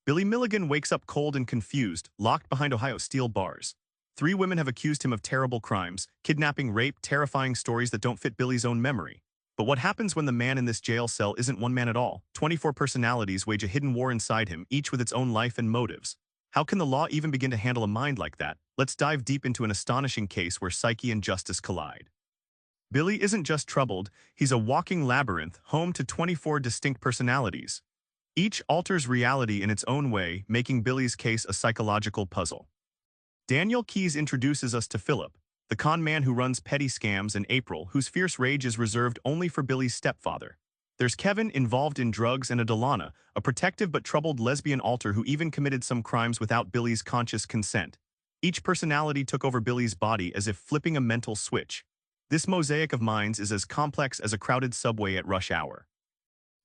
Billy Milligan wakes up cold and confused, locked behind Ohio steel bars. Three women have accused him of terrible crimes, kidnapping, rape, terrifying stories that don't fit Billy's own memory. But what happens when the man in this jail cell isn't one man at all? 24 personalities wage a hidden war inside him, each with its own life and motives. How can the law even begin to handle a mind like that? Let's dive deep into an astonishing case where psyche and justice collide. Billy isn't just troubled, he's a walking labyrinth, home to 24 distinct personalities. Each alters reality in its own way, making Billy's case a psychological puzzle. Daniel Keyes introduces us to Philip, the con man who runs petty scams, and April, whose fierce rage is reserved only for Billy's stepfather. There's Kevin, involved in drugs, and Adelana, a protective but troubled lesbian alter who even committed some crimes without Billy's conscious consent. Each personality took over Billy's body as if flipping a mental switch. This mosaic of minds is as complex as a crowded subway at rush hour.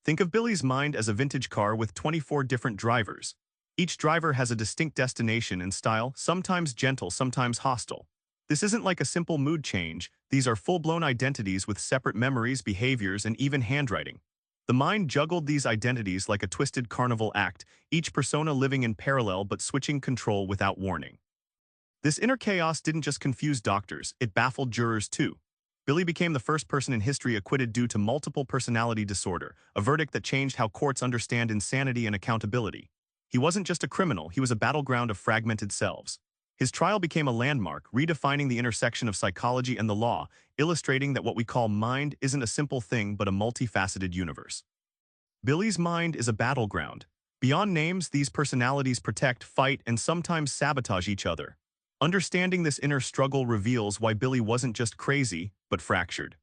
Think of Billy's mind as a vintage car with 24 different drivers. Each driver has a distinct destination and style, sometimes gentle, sometimes hostile. This isn't like a simple mood change, these are full-blown identities with separate memories, behaviors, and even handwriting. The mind juggled these identities like a twisted carnival act, each persona living in parallel but switching control without warning. This inner chaos didn't just confuse doctors, it baffled jurors too. Billy became the first person in history acquitted due to multiple personality disorder, a verdict that changed how courts understand insanity and accountability. He wasn't just a criminal, he was a battleground of fragmented selves. His trial became a landmark, redefining the intersection of psychology and the law, illustrating that what we call mind isn't a simple thing but a multifaceted universe. Billy's mind is a battleground. Beyond names, these personalities protect, fight, and sometimes sabotage each other. Understanding this inner struggle reveals why Billy wasn't just crazy, but fractured.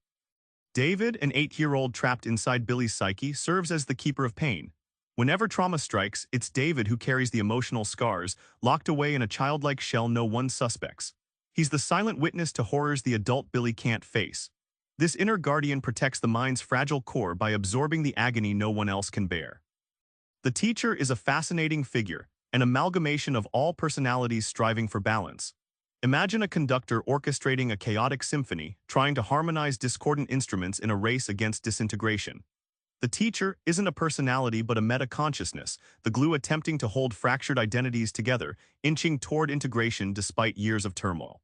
David, an 8-year-old trapped inside Billy's psyche, serves as the keeper of pain. Whenever trauma strikes, it's David who carries the emotional scars, locked away in a childlike shell no one suspects. He's the silent witness to horrors the adult Billy can't face. This inner guardian protects the mind's fragile core by absorbing the agony no one else can bear. The teacher is a fascinating figure, an amalgamation of all personalities striving for balance. Imagine a conductor orchestrating a chaotic symphony, trying to harmonize discordant instruments in a race against disintegration. The teacher isn't a personality but a meta-consciousness, the glue attempting to hold fractured identities together, inching toward integration despite years of turmoil.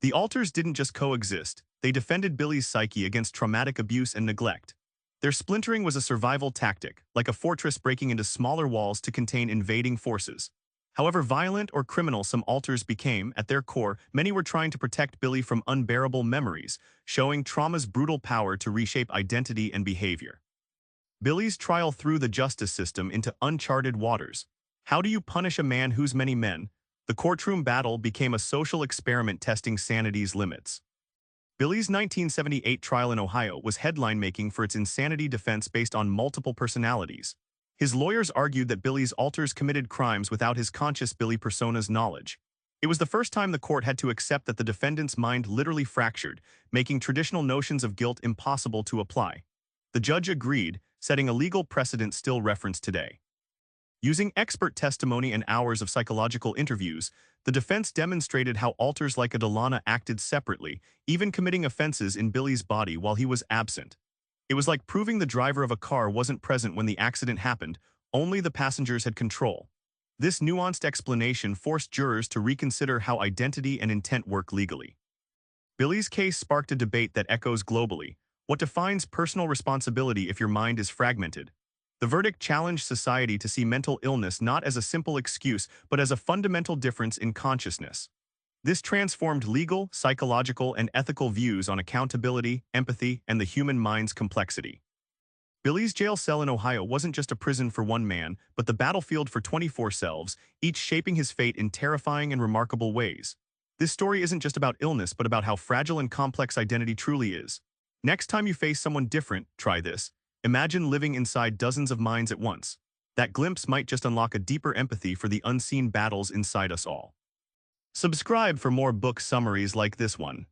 The alters didn't just coexist, they defended Billy's psyche against traumatic abuse and neglect. Their splintering was a survival tactic, like a fortress breaking into smaller walls to contain invading forces. However violent or criminal some alters became, at their core, many were trying to protect Billy from unbearable memories, showing trauma's brutal power to reshape identity and behavior. Billy's trial threw the justice system into uncharted waters. How do you punish a man whose many men? The courtroom battle became a social experiment testing sanity's limits. Billy's 1978 trial in Ohio was headline-making for its insanity defense based on multiple personalities. His lawyers argued that Billy's alters committed crimes without his conscious Billy persona's knowledge. It was the first time the court had to accept that the defendant's mind literally fractured, making traditional notions of guilt impossible to apply. The judge agreed, setting a legal precedent still referenced today. Using expert testimony and hours of psychological interviews, the defense demonstrated how alters like Adelana acted separately, even committing offenses in Billy's body while he was absent. It was like proving the driver of a car wasn't present when the accident happened, only the passengers had control. This nuanced explanation forced jurors to reconsider how identity and intent work legally. Billy's case sparked a debate that echoes globally. What defines personal responsibility if your mind is fragmented? The verdict challenged society to see mental illness not as a simple excuse, but as a fundamental difference in consciousness. This transformed legal, psychological, and ethical views on accountability, empathy, and the human mind's complexity. Billy's jail cell in Ohio wasn't just a prison for one man, but the battlefield for 24 selves, each shaping his fate in terrifying and remarkable ways. This story isn't just about illness, but about how fragile and complex identity truly is. Next time you face someone different, try this. Imagine living inside dozens of minds at once. That glimpse might just unlock a deeper empathy for the unseen battles inside us all. Subscribe for more book summaries like this one.